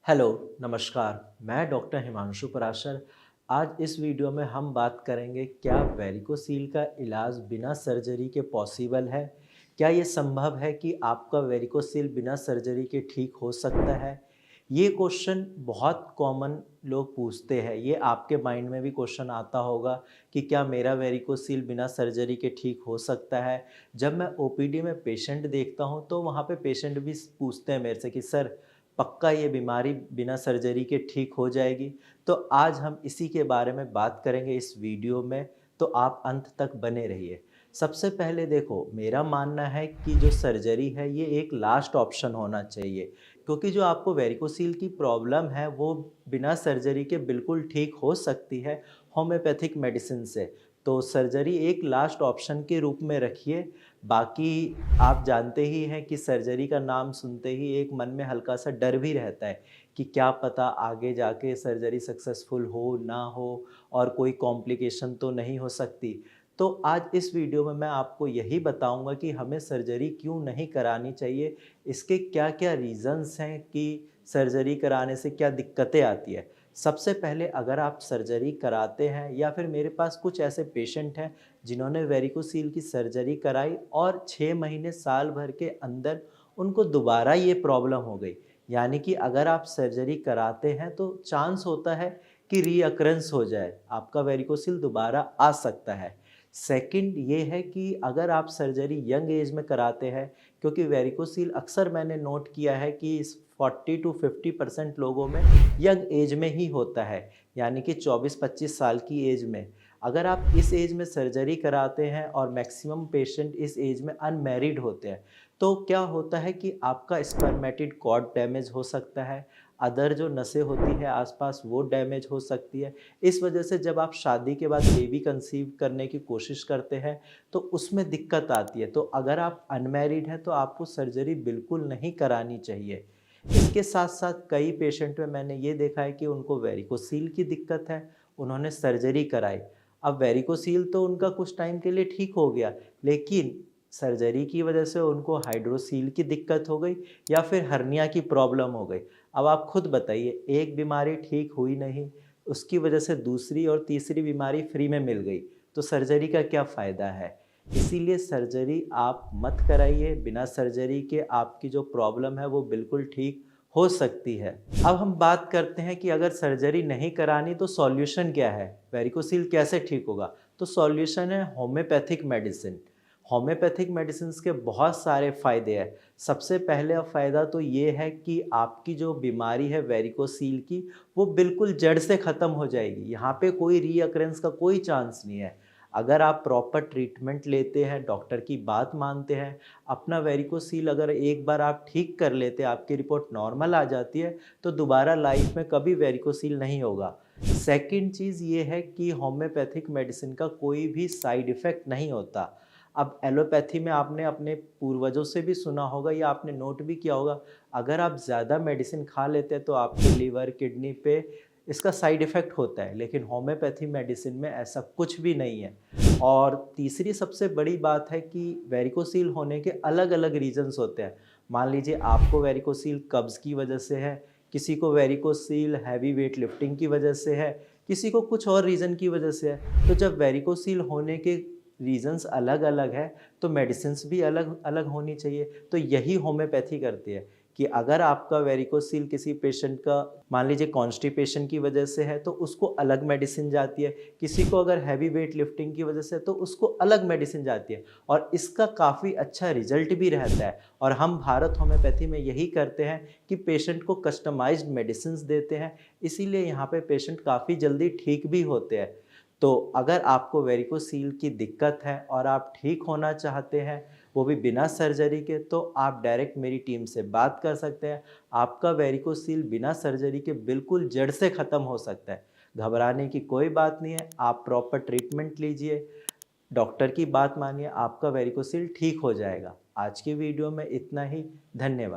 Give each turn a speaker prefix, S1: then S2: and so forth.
S1: Hello, नमस्कार। मैं doctor Himanshu Parashar. आज इस वीडियो में हम बात करेंगे, क्या वेरिकोसील का इलाज बिना सर्जरी के पॉसिबल है? क्या ये संभव है कि आपका वेरिकोसील बिना सर्जरी के ठीक हो सकता है? ये क्वेश्चन बहुत कॉमन लोग पूछते हैं। ये आपके माइंड में भी क्वेश्चन आता होगा कि क्या मेरा वेरिकोसील बिना सर्जरी के ठीक हो सकता है? जब मैं ओपीडी में पेशेंट देखता हूँ तो वहाँ पे पेशेंट भी पूछते हैं मेरे से कि सर, पक्का ये बीमारी बिना सर्जरी के ठीक हो जाएगी? तो आज हम इसी के बारे में बात करेंगे इस वीडियो में, तो आप अंत तक बने रहिए। सबसे पहले देखो, मेरा मानना है कि जो सर्जरी है ये एक लास्ट ऑप्शन होना चाहिए, क्योंकि जो आपको वेरिकोसील की प्रॉब्लम है वो बिना सर्जरी के बिल्कुल ठीक हो सकती है होम्योपैथिक मेडिसिन से। तो सर्जरी एक लास्ट ऑप्शन के रूप में रखिए। बाकी आप जानते ही हैं कि सर्जरी का नाम सुनते ही एक मन में हल्का सा डर भी रहता है कि क्या पता आगे जाके सर्जरी सक्सेसफुल हो ना हो और कोई कॉम्प्लिकेशन तो नहीं हो सकती। तो आज इस वीडियो में मैं आपको यही बताऊंगा कि हमें सर्जरी क्यों नहीं करानी चाहिए, इसके क्या क्या रीज़न्स हैं कि सर्जरी कराने से क्या दिक्कतें आती है। सबसे पहले, अगर आप सर्जरी कराते हैं या फिर मेरे पास कुछ ऐसे पेशेंट हैं जिन्होंने वेरिकोसील की सर्जरी कराई और 6 महीने साल भर के अंदर उनको दोबारा ये प्रॉब्लम हो गई, यानी कि अगर आप सर्जरी कराते हैं तो चांस होता है कि रीअकरेंस हो जाए, आपका वेरिकोसील दोबारा आ सकता है। सेकंड ये है कि अगर आप सर्जरी यंग एज में कराते हैं, क्योंकि वेरिकोसील अक्सर मैंने नोट किया है कि 40 टू 50% लोगों में यंग एज में ही होता है, यानी कि 24-25 साल की एज में। अगर आप इस एज में सर्जरी कराते हैं और मैक्सिमम पेशेंट इस एज में अनमैरिड होते हैं, तो क्या होता है कि आपका स्पर्मेटिड कॉर्ड डैमेज हो सकता है, अदर जो नसें होती है आसपास वो डैमेज हो सकती है। इस वजह से जब आप शादी के बाद बेबी कंसीव करने की कोशिश करते हैं तो उसमें दिक्कत आती है। तो अगर आप अनमैरिड हैं तो आपको सर्जरी बिल्कुल नहीं करानी चाहिए। इसके साथ साथ कई पेशेंट में मैंने ये देखा है कि उनको वेरिकोसील की दिक्कत है, उन्होंने सर्जरी कराई। अब वेरिकोसील तो उनका कुछ टाइम के लिए ठीक हो गया, लेकिन सर्जरी की वजह से उनको हाइड्रोसील की दिक्कत हो गई या फिर हर्निया की प्रॉब्लम हो गई। अब आप खुद बताइए, एक बीमारी ठीक हुई नहीं, उसकी वजह से दूसरी और तीसरी बीमारी फ्री में मिल गई, तो सर्जरी का क्या फ़ायदा है? इसीलिए सर्जरी आप मत कराइए। बिना सर्जरी के आपकी जो प्रॉब्लम है वो बिल्कुल ठीक हो सकती है। अब हम बात करते हैं कि अगर सर्जरी नहीं करानी तो सॉल्यूशन क्या है? वेरिकोसील कैसे ठीक होगा? तो सॉल्यूशन है होम्योपैथिक मेडिसिन। होम्योपैथिक मेडिसिन्स के बहुत सारे फ़ायदे हैं। सबसे पहले फ़ायदा तो ये है कि आपकी जो बीमारी है वेरिकोसील की, वो बिल्कुल जड़ से ख़त्म हो जाएगी। यहाँ पे कोई रीअकरेंस का कोई चांस नहीं है। अगर आप प्रॉपर ट्रीटमेंट लेते हैं, डॉक्टर की बात मानते हैं, अपना वेरिकोसील अगर एक बार आप ठीक कर लेते हैं, आपकी रिपोर्ट नॉर्मल आ जाती है, तो दोबारा लाइफ में कभी वेरिकोसील नहीं होगा। सेकंड चीज़ ये है कि होम्योपैथिक मेडिसिन का कोई भी साइड इफ़ेक्ट नहीं होता। अब एलोपैथी में आपने अपने पूर्वजों से भी सुना होगा या आपने नोट भी किया होगा, अगर आप ज़्यादा मेडिसिन खा लेते हैं तो आपके लिवर, किडनी पे इसका साइड इफ़ेक्ट होता है, लेकिन होम्योपैथी मेडिसिन में ऐसा कुछ भी नहीं है। और तीसरी सबसे बड़ी बात है कि वेरिकोसील होने के अलग-अलग रीज़न्स होते हैं। मान लीजिए आपको वेरिकोसील कब्ज़ की वजह से है, किसी को वेरिकोसील हैवी वेट लिफ्टिंग की वजह से है, किसी को कुछ और रीज़न की वजह से है। तो जब वेरिकोसील होने के रीज़न्स अलग-अलग हैं, तो मेडिसिन्स भी अलग-अलग होनी चाहिए। तो यही होम्योपैथी करती है कि अगर आपका वेरिकोसील किसी पेशेंट का मान लीजिए कॉन्स्टिपेशन की वजह से है तो उसको अलग मेडिसिन जाती है, किसी को अगर हैवी वेट लिफ्टिंग की वजह से तो उसको अलग मेडिसिन जाती है, और इसका काफ़ी अच्छा रिजल्ट भी रहता है। और हम भारत होम्योपैथी में यही करते हैं कि पेशेंट को कस्टमाइज्ड मेडिसिन देते हैं, इसीलिए यहाँ पे पेशेंट काफ़ी जल्दी ठीक भी होते हैं। तो अगर आपको वेरिकोसील की दिक्कत है और आप ठीक होना चाहते हैं, वो भी बिना सर्जरी के, तो आप डायरेक्ट मेरी टीम से बात कर सकते हैं। आपका वेरिकोसील बिना सर्जरी के बिल्कुल जड़ से ख़त्म हो सकता है। घबराने की कोई बात नहीं है, आप प्रॉपर ट्रीटमेंट लीजिए, डॉक्टर की बात मानिए, आपका वेरिकोसील ठीक हो जाएगा। आज की वीडियो में इतना ही। धन्यवाद।